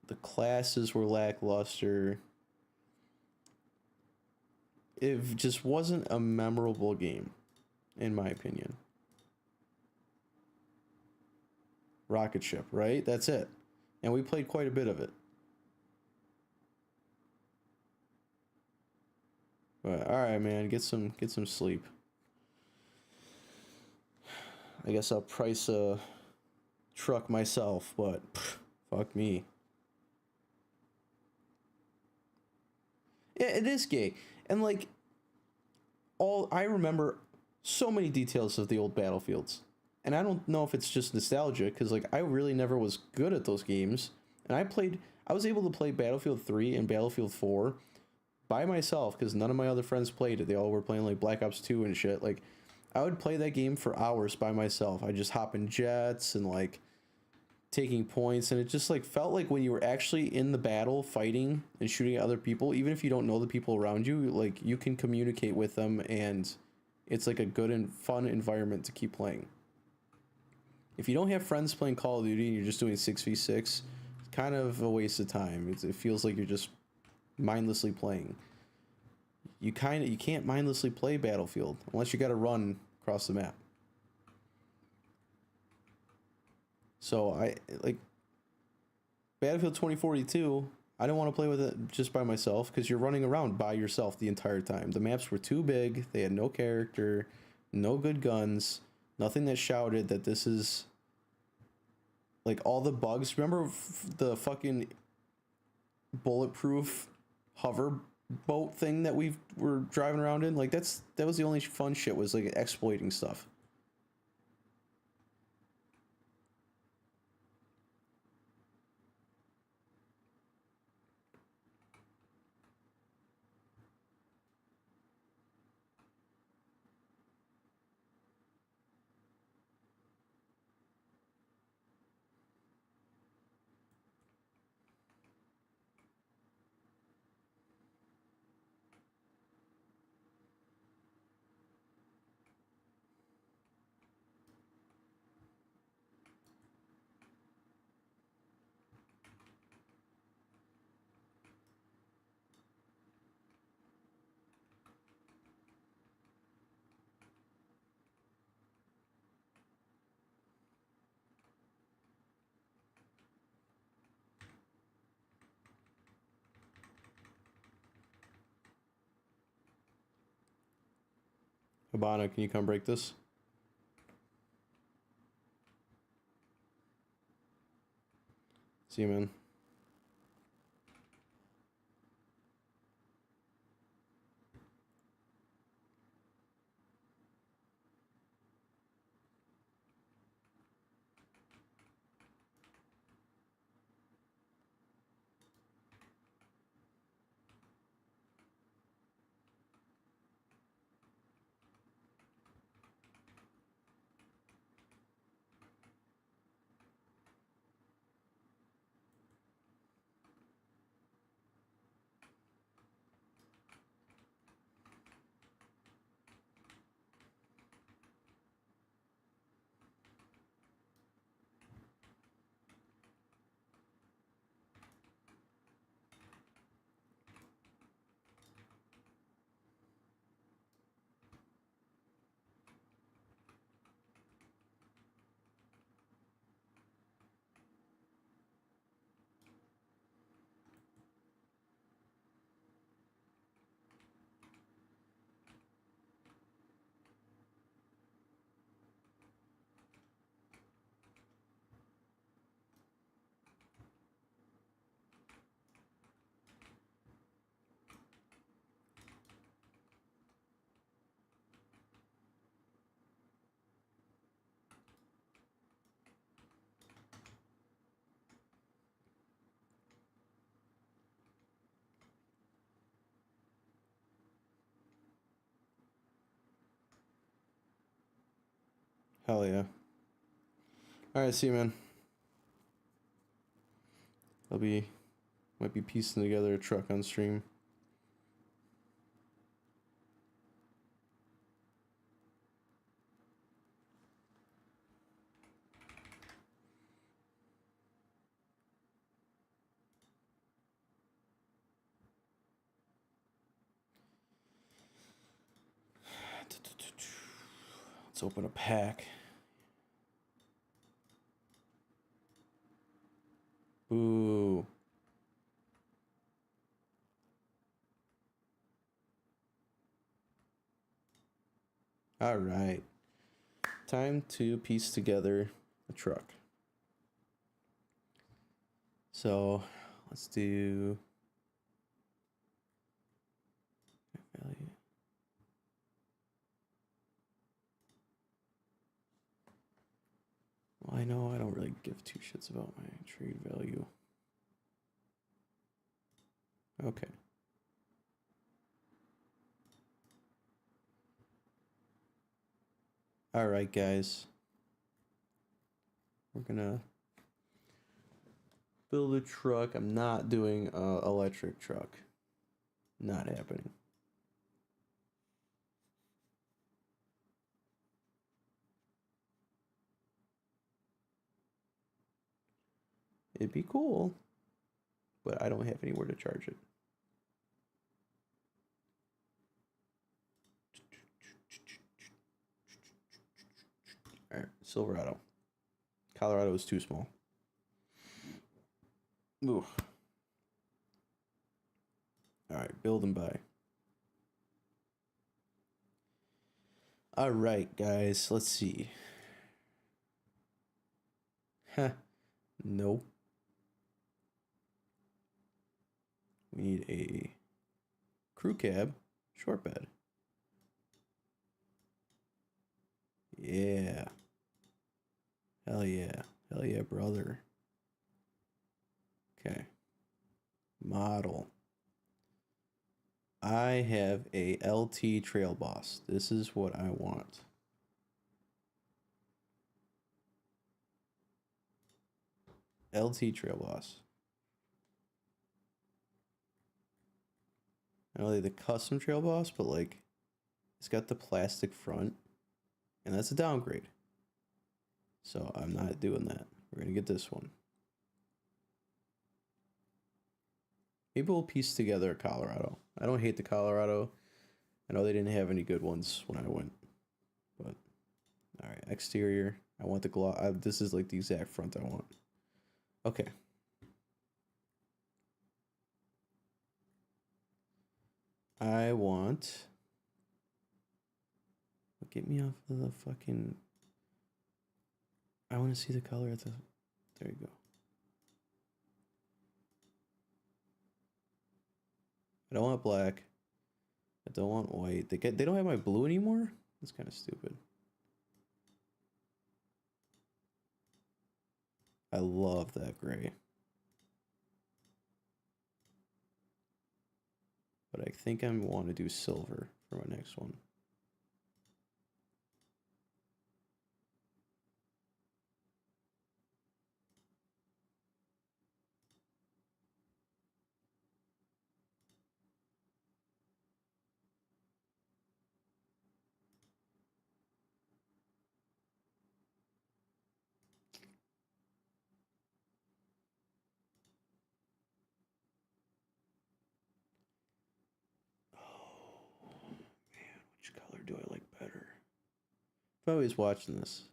The classes were lackluster. It just wasn't a memorable game, in my opinion. Rocket ship, right? That's it. And we played quite a bit of it. But all right, man, get some sleep. I guess I'll price a truck myself, but fuck me. Yeah, it is gay. And like all I remember so many details of the old Battlefields. And I don't know if it's just nostalgia cuz like I really never was good at those games. And I was able to play Battlefield 3 and Battlefield 4 by myself cuz none of my other friends played it. They all were playing like Black Ops 2 and shit. Like I would play that game for hours by myself. I just hop in jets and like taking points, and it just like felt like when you were actually in the battle fighting and shooting at other people, even if you don't know the people around you, like you can communicate with them, and it's like a good and fun environment to keep playing. If you don't have friends playing Call of Duty and you're just doing 6v6, it's kind of a waste of time. It feels like you're just mindlessly playing. You can't mindlessly play Battlefield unless you got to run across the map. So I like Battlefield 2042. I didn't want to play with it just by myself because you're running around by yourself the entire time. The maps were too big. They had no character, no good guns, nothing that shouted that this is like all the bugs. Remember the fucking bulletproof hover boat thing that we were driving around in? Like that was the only fun shit, was like exploiting stuff. Habana, can you come break this? See you, man. Hell yeah. Alright, see you, man. Might be piecing together a truck on stream. Let's open a pack. Ooh. All right. Time to piece together a truck. So let's do value. Well, I know I don't really give two shits about my trade value. Okay. All right, guys. We're gonna build a truck. I'm not doing a electric truck. Not happening. It'd be cool, but I don't have anywhere to charge it. All right, Silverado. Colorado is too small. Ooh. Build and buy. All right, guys. Let's see. Huh. Nope. We need a crew cab, short bed. Yeah. Hell yeah. Hell yeah, brother. Okay. Model. I have a LT Trail Boss. This is what I want. LT Trail Boss. Not only the custom Trail Boss, but like it's got the plastic front, and that's a downgrade. So I'm not doing that. We're gonna get this one. Maybe we'll piece together a Colorado. I don't hate the Colorado. I know they didn't have any good ones when I went, but all right. Exterior. I want the gloss. This is like the exact front I want. Okay. I want. Get me off of the fucking. I want to see the color at the. There you go. I don't want black. I don't want white. They don't have my blue anymore? That's kind of stupid. I love that gray. But I think I want to do silver for my next one. Oh, man, which color do I like better? If I was watching this,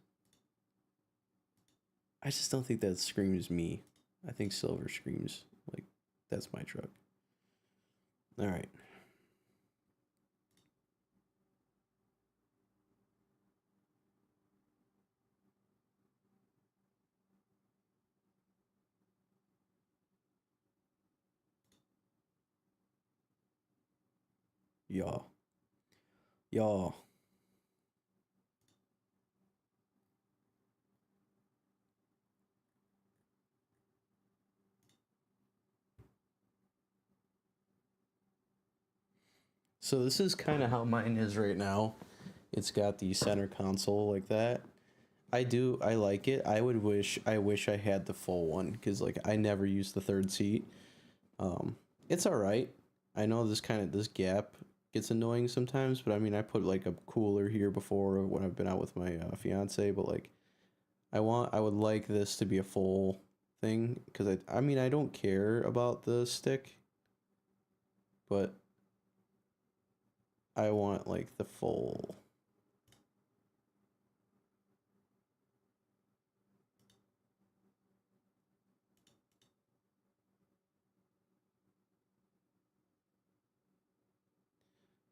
I just don't think that screams me. I think silver screams like that's my truck. All right. Y'all. Y'all. So this is kind of how mine is right now. It's got the center console like that. I like it. I wish I had the full one because like I never use the third seat. It's all right. I know this gap gets annoying sometimes, but I mean I put like a cooler here before when I've been out with my fiance, but like I would like this to be a full thing because I mean I don't care about the stick, but I want like the full.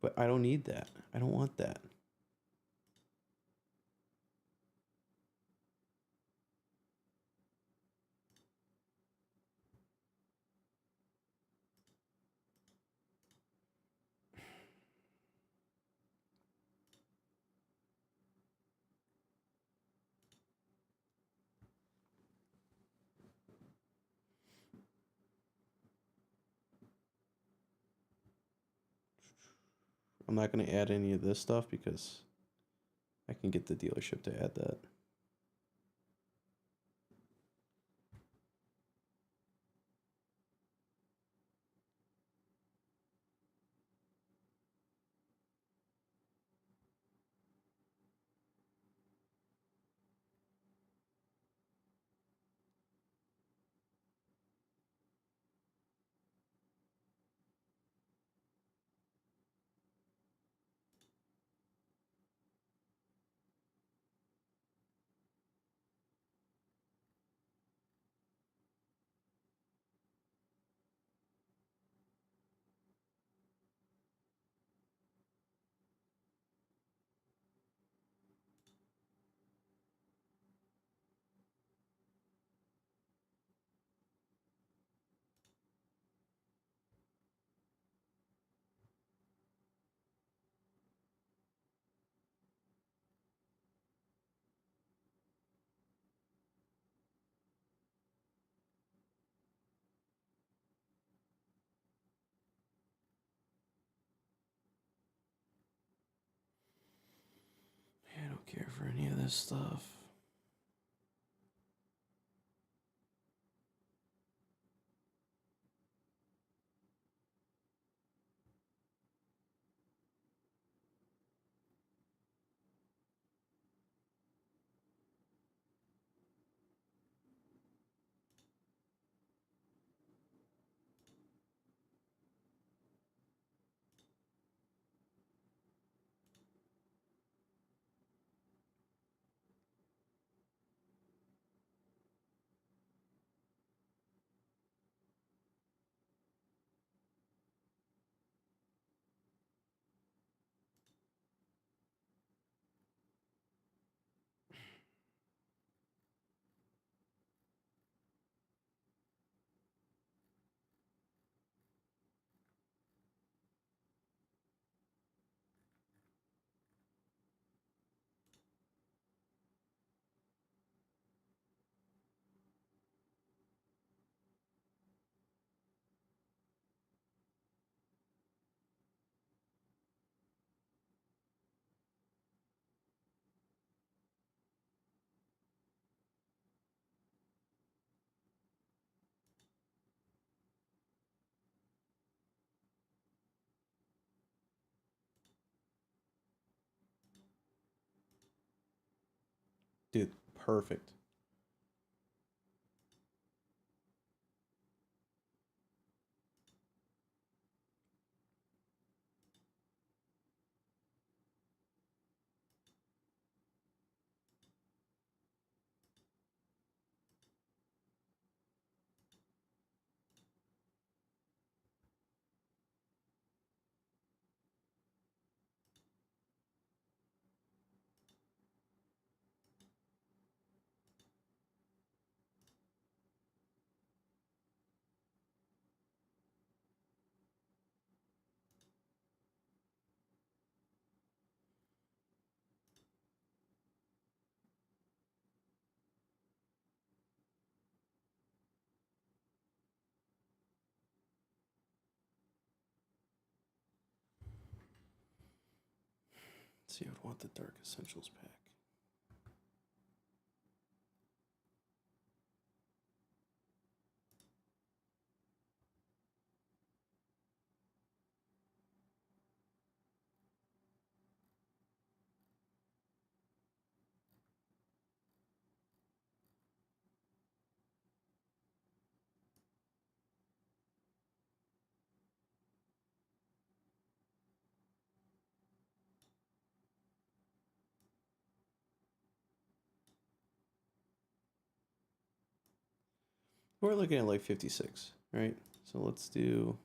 But I don't need that. I don't want that. I'm not going to add any of this stuff because I can get the dealership to add that. care for any of this stuff. Dude, perfect. Let's see, I would want the Dark Essentials pack. We're looking at like 56, right? So let's do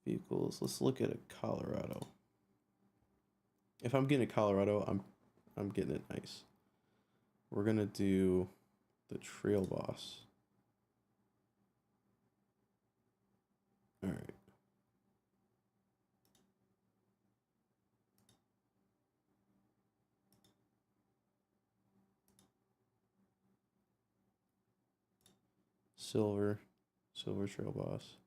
vehicles. Let's look at a Colorado. If I'm getting a Colorado, I'm getting it nice. We're gonna do the Trail Boss. All right. Silver Trail Boss.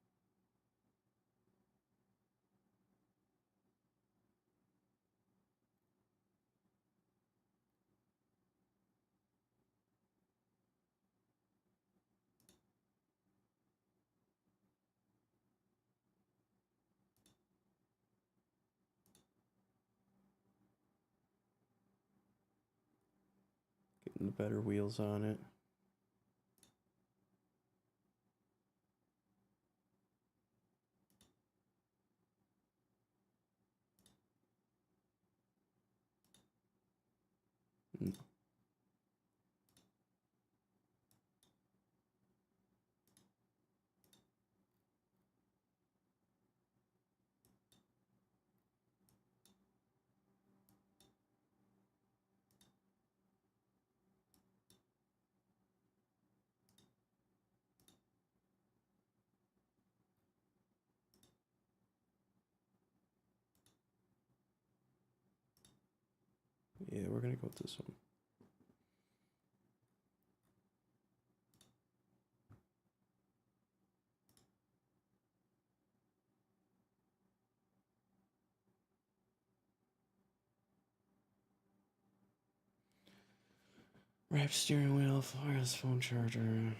Getting the better wheels on it. Mm. Yeah, we're gonna go with this one. Wrap steering wheel, wireless phone charger.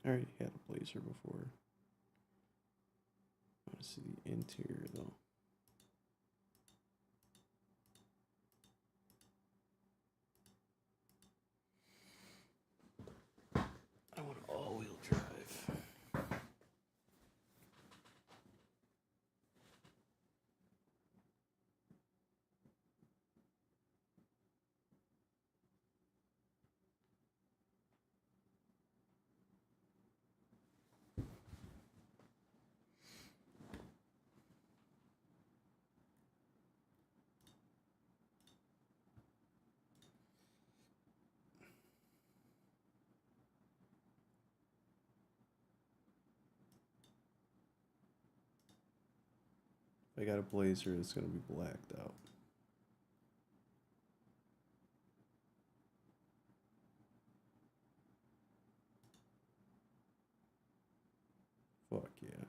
I already had a blazer before. I want to see the interior though. I want all-wheel drive. If I got a blazer, it's gonna be blacked out. Fuck yeah.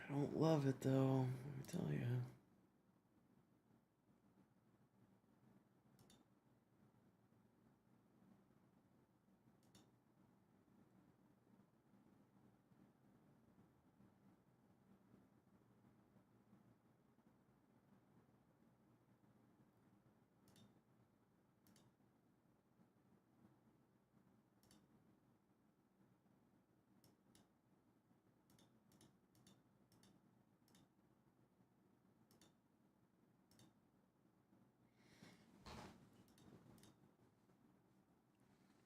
I don't love it though, let me tell you.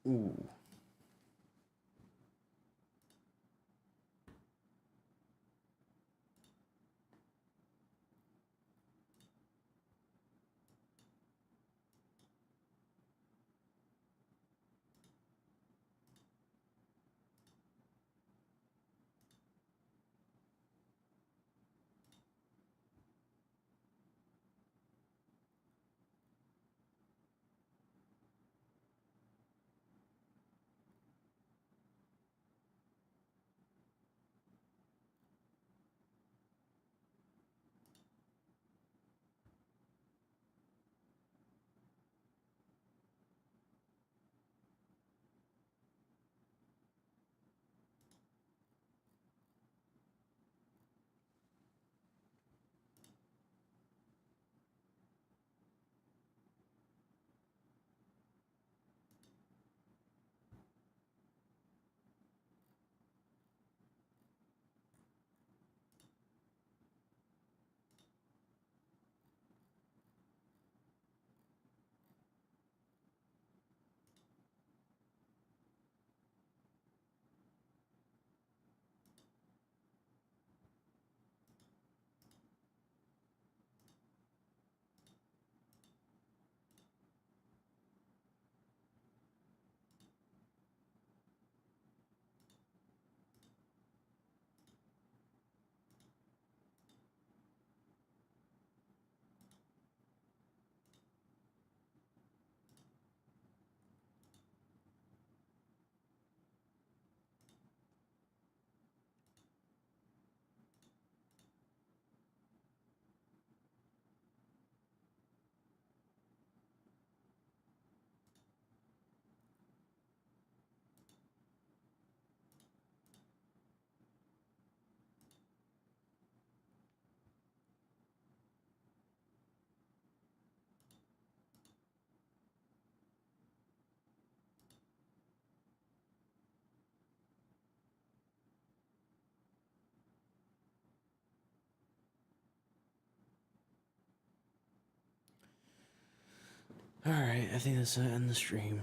Ooh. Alright, I think that's gonna end the stream.